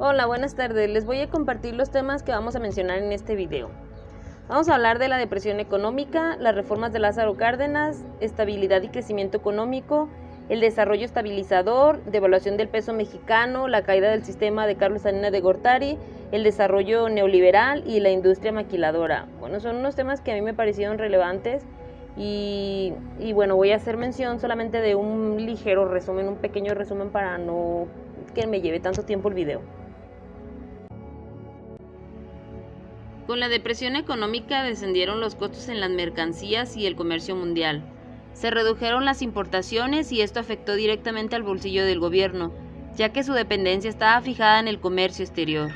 Hola, buenas tardes. Les voy a compartir los temas que vamos a mencionar en este video. Vamos a hablar de la depresión económica, las reformas de Lázaro Cárdenas, estabilidad y crecimiento económico, el desarrollo estabilizador, devaluación del peso mexicano, la caída del sistema de Carlos Salinas de Gortari, el desarrollo neoliberal y la industria maquiladora. Bueno, son unos temas que a mí me parecieron relevantes y bueno, voy a hacer mención solamente de un ligero resumen, un pequeño resumen para no que me lleve tanto tiempo el video. Con la depresión económica descendieron los costos en las mercancías y el comercio mundial. Se redujeron las importaciones y esto afectó directamente al bolsillo del gobierno, ya que su dependencia estaba fijada en el comercio exterior.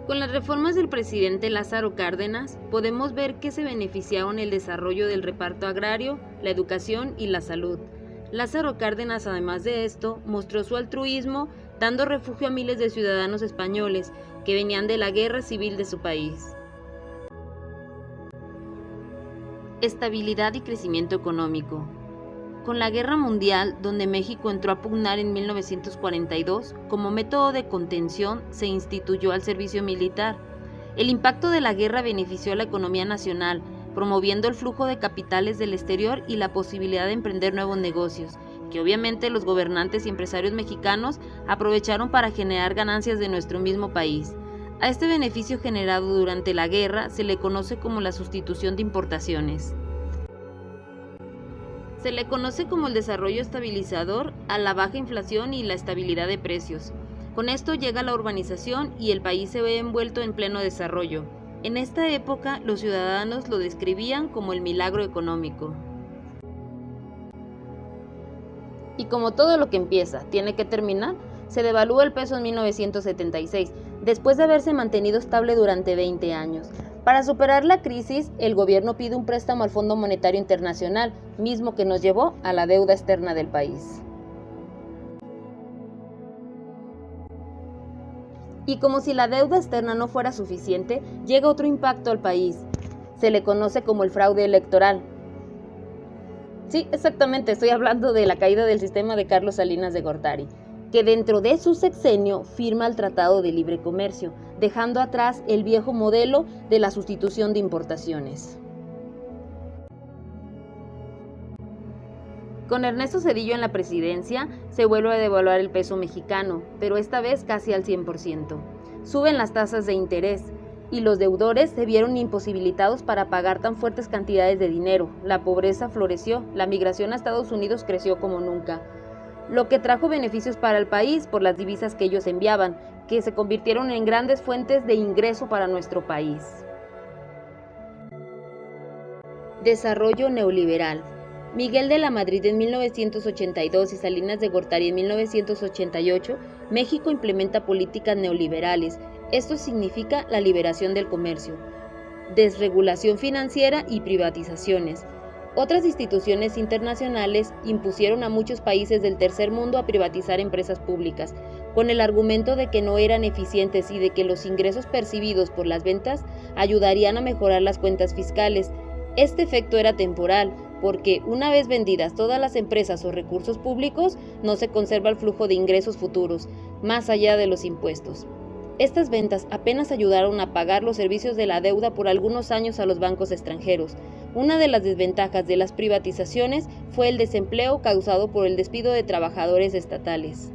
Con las reformas del presidente Lázaro Cárdenas, podemos ver que se beneficiaron el desarrollo del reparto agrario, la educación y la salud. Lázaro Cárdenas, además de esto, mostró su altruismo, dando refugio a miles de ciudadanos españoles que venían de la guerra civil de su país. Estabilidad y crecimiento económico. Con la Guerra Mundial, donde México entró a pugnar en 1942, como método de contención se instituyó al servicio militar. El impacto de la guerra benefició a la economía nacional, promoviendo el flujo de capitales del exterior y la posibilidad de emprender nuevos negocios, que obviamente los gobernantes y empresarios mexicanos aprovecharon para generar ganancias de nuestro mismo país. A este beneficio generado durante la guerra se le conoce como la sustitución de importaciones. Se le conoce como el desarrollo estabilizador a la baja inflación y la estabilidad de precios. Con esto llega la urbanización y el país se ve envuelto en pleno desarrollo. En esta época, los ciudadanos lo describían como el milagro económico. Y como todo lo que empieza tiene que terminar, se devalúa el peso en 1976, después de haberse mantenido estable durante 20 años. Para superar la crisis, el gobierno pide un préstamo al Fondo Monetario Internacional, mismo que nos llevó a la deuda externa del país. Y como si la deuda externa no fuera suficiente, llega otro impacto al país. Se le conoce como el fraude electoral. Sí, exactamente, estoy hablando de la caída del sistema de Carlos Salinas de Gortari, que dentro de su sexenio firma el Tratado de Libre Comercio, dejando atrás el viejo modelo de la sustitución de importaciones. Con Ernesto Zedillo en la presidencia, se vuelve a devaluar el peso mexicano, pero esta vez casi al 100%. Suben las tasas de interés y los deudores se vieron imposibilitados para pagar tan fuertes cantidades de dinero. La pobreza floreció, la migración a Estados Unidos creció como nunca, lo que trajo beneficios para el país por las divisas que ellos enviaban, que se convirtieron en grandes fuentes de ingreso para nuestro país. Desarrollo neoliberal. Miguel de la Madrid en 1982 y Salinas de Gortari en 1988, México implementa políticas neoliberales. Esto significa la liberación del comercio, desregulación financiera y privatizaciones. Otras instituciones internacionales impusieron a muchos países del tercer mundo a privatizar empresas públicas, con el argumento de que no eran eficientes y de que los ingresos percibidos por las ventas ayudarían a mejorar las cuentas fiscales. Este efecto era temporal, porque una vez vendidas todas las empresas o recursos públicos, no se conserva el flujo de ingresos futuros, más allá de los impuestos. Estas ventas apenas ayudaron a pagar los servicios de la deuda por algunos años a los bancos extranjeros. Una de las desventajas de las privatizaciones fue el desempleo causado por el despido de trabajadores estatales.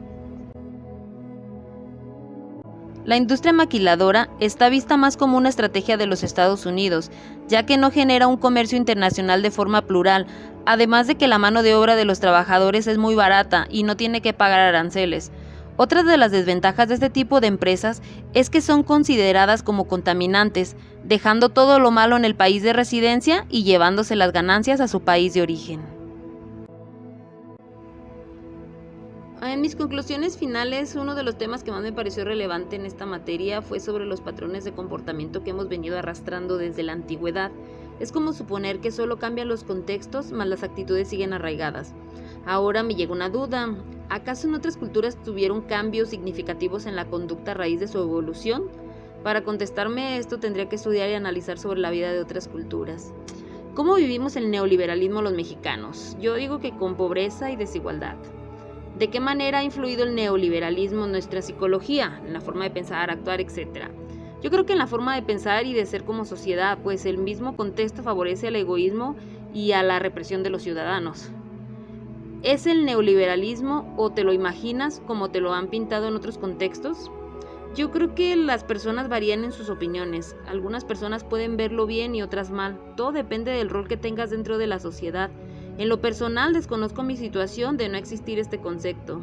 La industria maquiladora está vista más como una estrategia de los Estados Unidos, ya que no genera un comercio internacional de forma plural, además de que la mano de obra de los trabajadores es muy barata y no tiene que pagar aranceles. Otra de las desventajas de este tipo de empresas es que son consideradas como contaminantes, dejando todo lo malo en el país de residencia y llevándose las ganancias a su país de origen. En mis conclusiones finales, uno de los temas que más me pareció relevante en esta materia fue sobre los patrones de comportamiento que hemos venido arrastrando desde la antigüedad. Es como suponer que solo cambian los contextos, mas las actitudes siguen arraigadas. Ahora me llega una duda, ¿acaso en otras culturas tuvieron cambios significativos en la conducta a raíz de su evolución? Para contestarme esto tendría que estudiar y analizar sobre la vida de otras culturas. ¿Cómo vivimos el neoliberalismo los mexicanos? Yo digo que con pobreza y desigualdad. ¿De qué manera ha influido el neoliberalismo en nuestra psicología, en la forma de pensar, actuar, etcétera? Yo creo que en la forma de pensar y de ser como sociedad, pues el mismo contexto favorece al egoísmo y a la represión de los ciudadanos. ¿Es el neoliberalismo o te lo imaginas como te lo han pintado en otros contextos? Yo creo que las personas varían en sus opiniones. Algunas personas pueden verlo bien y otras mal. Todo depende del rol que tengas dentro de la sociedad. En lo personal desconozco mi situación de no existir este concepto.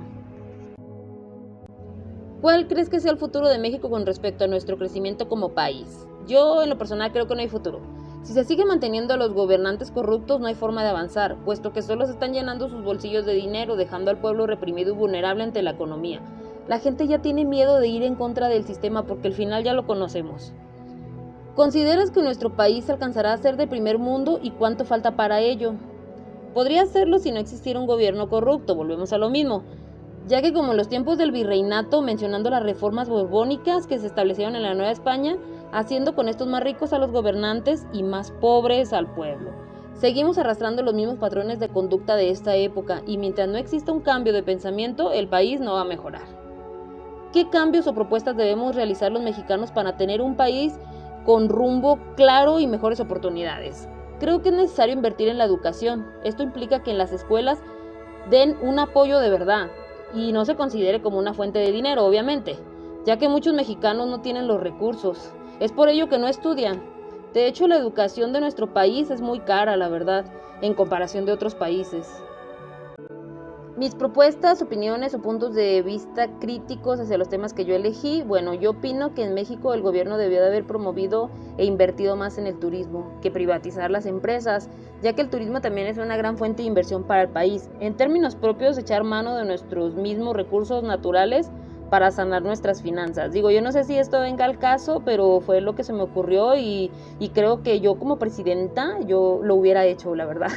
¿Cuál crees que sea el futuro de México con respecto a nuestro crecimiento como país? Yo en lo personal creo que no hay futuro. Si se sigue manteniendo a los gobernantes corruptos no hay forma de avanzar, puesto que solo se están llenando sus bolsillos de dinero, dejando al pueblo reprimido y vulnerable ante la economía. La gente ya tiene miedo de ir en contra del sistema porque al final ya lo conocemos. ¿Consideras que nuestro país alcanzará a ser de primer mundo y cuánto falta para ello? Podría hacerlo si no existiera un gobierno corrupto, volvemos a lo mismo, ya que como en los tiempos del virreinato, mencionando las reformas borbónicas que se establecieron en la Nueva España, haciendo con estos más ricos a los gobernantes y más pobres al pueblo. Seguimos arrastrando los mismos patrones de conducta de esta época y mientras no exista un cambio de pensamiento, el país no va a mejorar. ¿Qué cambios o propuestas debemos realizar los mexicanos para tener un país con rumbo claro y mejores oportunidades? Creo que es necesario invertir en la educación. Esto implica que en las escuelas den un apoyo de verdad y no se considere como una fuente de dinero, obviamente, ya que muchos mexicanos no tienen los recursos. Es por ello que no estudian. De hecho, la educación de nuestro país es muy cara, la verdad, en comparación de otros países. Mis propuestas, opiniones o puntos de vista críticos hacia los temas que yo elegí, bueno, yo opino que en México el gobierno debió de haber promovido e invertido más en el turismo, que privatizar las empresas, ya que el turismo también es una gran fuente de inversión para el país. En términos propios, echar mano de nuestros mismos recursos naturales para sanar nuestras finanzas. Digo, yo no sé si esto venga al caso, pero fue lo que se me ocurrió y creo que yo como presidenta, yo lo hubiera hecho, la verdad.